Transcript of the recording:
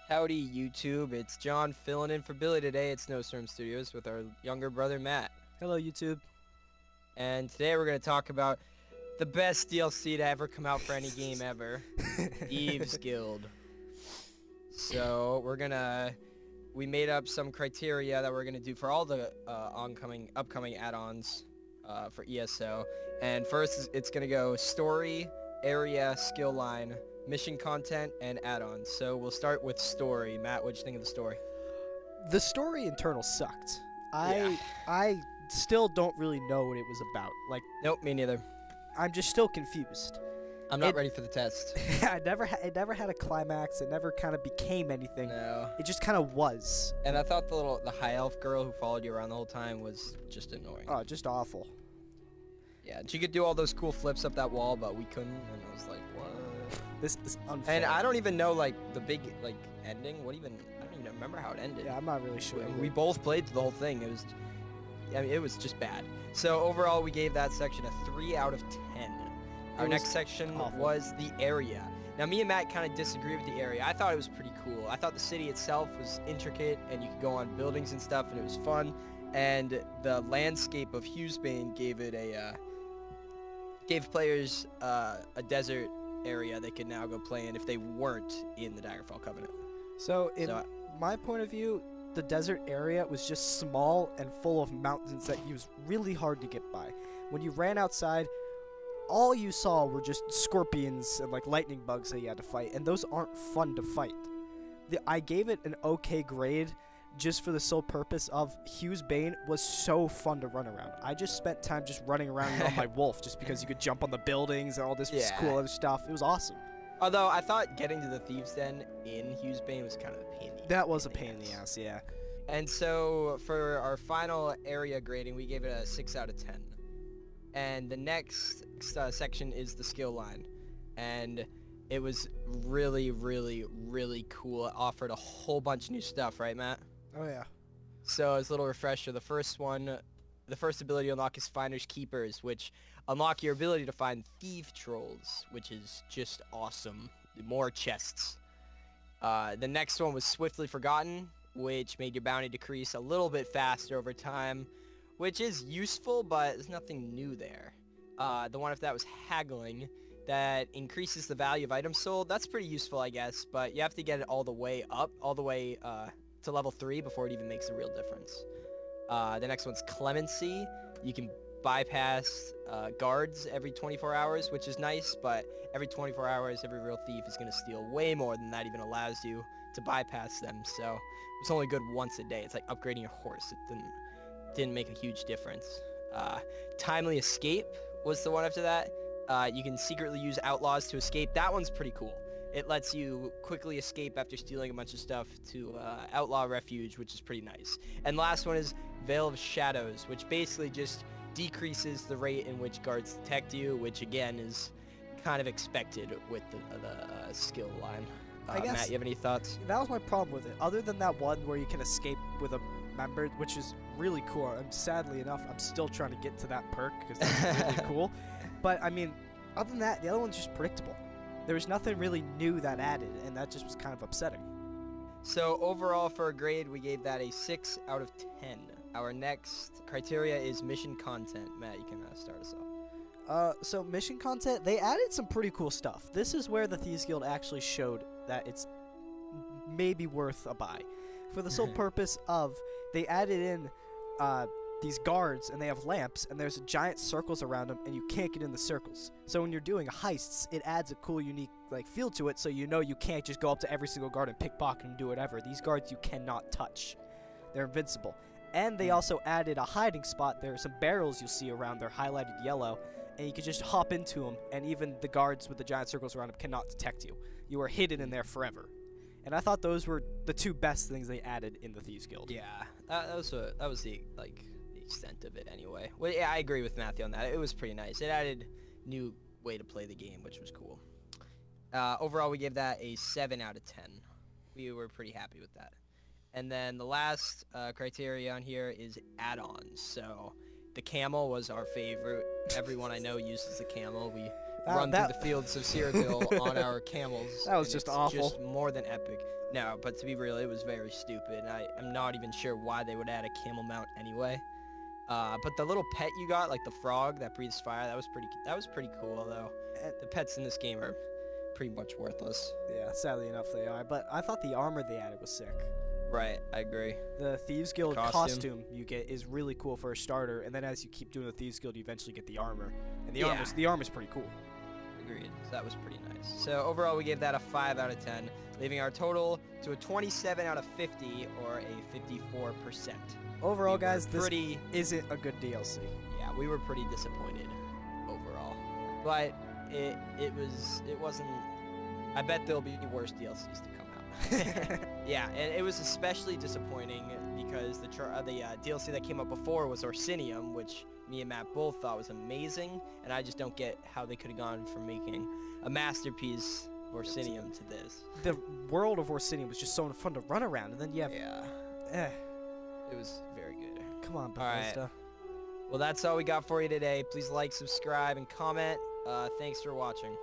Howdy YouTube, it's John filling in for Billy today at Snowstorm Studios with our younger brother Matt. Hello YouTube. And today we're going to talk about the best DLC to ever come out for any game ever, Thieves Guild. So we made up some criteria that we're going to do for all the upcoming add-ons for ESO. And first it's going to go story, area, skill line, mission content, and add-ons. So we'll start with story. Matt, what'd you think of the story? The story internal sucked. Yeah. I still don't really know what it was about. Like, Nope, me neither. I'm just still confused. I'm not ready for the test. It never had a climax. It never kind of became anything. No. It just kind of was. And I thought the high elf girl who followed you around the whole time was just annoying. Oh, just awful. Yeah, and she could do all those cool flips up that wall, but we couldn't, and I was like, what? This is unfair. And I don't even know, like, the big, like, ending. I don't even remember how it ended. Yeah, I'm not really sure. We both played through the whole thing. It was just bad. So overall, we gave that section a 3 out of 10. Our next section was the area. Now, me and Matt kind of disagree with the area. I thought it was pretty cool. I thought the city itself was intricate, and you could go on buildings and stuff, and it was fun. And the landscape of Hughesbane gave players a desert area they could now go play in if they weren't in the Daggerfall Covenant. So, my point of view, the desert area was just small and full of mountains that it was really hard to get by. When you ran outside, all you saw were just scorpions and like lightning bugs that you had to fight, and those aren't fun to fight. I gave it an okay grade just for the sole purpose of Hughesbane was so fun to run around. I just spent time just running around on my wolf just because you could jump on the buildings and all this cool other stuff. It was awesome. Although I thought getting to the Thieves' Den in Hughesbane was kind of a pain. That was a pain in the ass, yeah. And so for our final area grading, we gave it a 6 out of 10. And the next section is the skill line. And it was really, really, really cool. It offered a whole bunch of new stuff, right, Matt? Oh, yeah. So as a little refresher, the first ability to unlock is Finders Keepers, which unlock your ability to find thief trolls, which is just awesome. More chests. The next one was Swiftly Forgotten, which made your bounty decrease a little bit faster over time, which is useful, but there's nothing new there. The one after that was Haggling, that increases the value of items sold. That's pretty useful, I guess, but you have to get it all the way up, to level 3 before it even makes a real difference. The next one's Clemency. You can bypass guards every 24 hours, which is nice, but every 24 hours, every real thief is going to steal way more than that even allows you to bypass them, so it's only good once a day. It's like upgrading your horse. It didn't make a huge difference. Timely Escape was the one after that. You can secretly use outlaws to escape. That one's pretty cool. It lets you quickly escape after stealing a bunch of stuff to Outlaw Refuge, which is pretty nice. And the last one is Veil of Shadows, which basically just decreases the rate in which guards detect you, which again is kind of expected with the skill line. I guess, Matt, you have any thoughts? That was my problem with it. Other than that one where you can escape with a member, which is really cool. And sadly enough, I'm still trying to get to that perk because that's really cool. But I mean, other than that, the other one's just predictable. There was nothing really new that added, and that just was kind of upsetting. So overall for a grade, we gave that a 6 out of 10. Our next criteria is mission content. Matt, you can start us off. So mission content, they added some pretty cool stuff. This is where the Thieves Guild actually showed that it's maybe worth a buy. For the sole purpose of, they added in these guards, and they have lamps, and there's giant circles around them, and you can't get in the circles. So when you're doing heists, it adds a cool, unique feel to it, so you know you can't just go up to every single guard and pickpocket and do whatever. These guards you cannot touch. They're invincible. And they also added a hiding spot. There are some barrels you'll see around. They're highlighted yellow, and you can just hop into them, and even the guards with the giant circles around them cannot detect you. You are hidden in there forever. And I thought those were the two best things they added in the Thieves Guild. Yeah, that was the extent of it anyway. Well, yeah, I agree with Matthew on that. It was pretty nice. It added new way to play the game, which was cool. Overall, we gave that a 7 out of 10. We were pretty happy with that. And then the last criteria on here is add-ons. So the camel was our favorite. Everyone I know uses the camel. We run through the fields of Cyrodiil on our camels. That was just awful. Just more than epic. No, but to be real, it was very stupid. I'm not even sure why they would add a camel mount anyway. But the little pet you got, like the frog that breathes fire, that was pretty cool though. The pets in this game are pretty much worthless. Yeah, sadly enough they are. But I thought the armor they added was sick. Right, I agree. The Thieves Guild costume you get is really cool for a starter, and then as you keep doing the Thieves Guild, you eventually get the armor. And the armor's pretty cool. Agreed. So that was pretty nice. So overall, we gave that a 5 out of 10, leaving our total to a 27 out of 50, or a 54%. Overall, guys, this isn't a good DLC. Yeah, we were pretty disappointed overall, but it wasn't. I bet there'll be worse DLCs to come out. Yeah, and it was especially disappointing because the DLC that came up before was Orsinium, which me and Matt both thought was amazing, and I just don't get how they could have gone from making a masterpiece of Orsinium to this. The world of Orsinium was just so fun to run around, and then you have... Yeah. It was very good. Come on, Bethesta. All right. Well, that's all we got for you today. Please like, subscribe, and comment. Thanks for watching.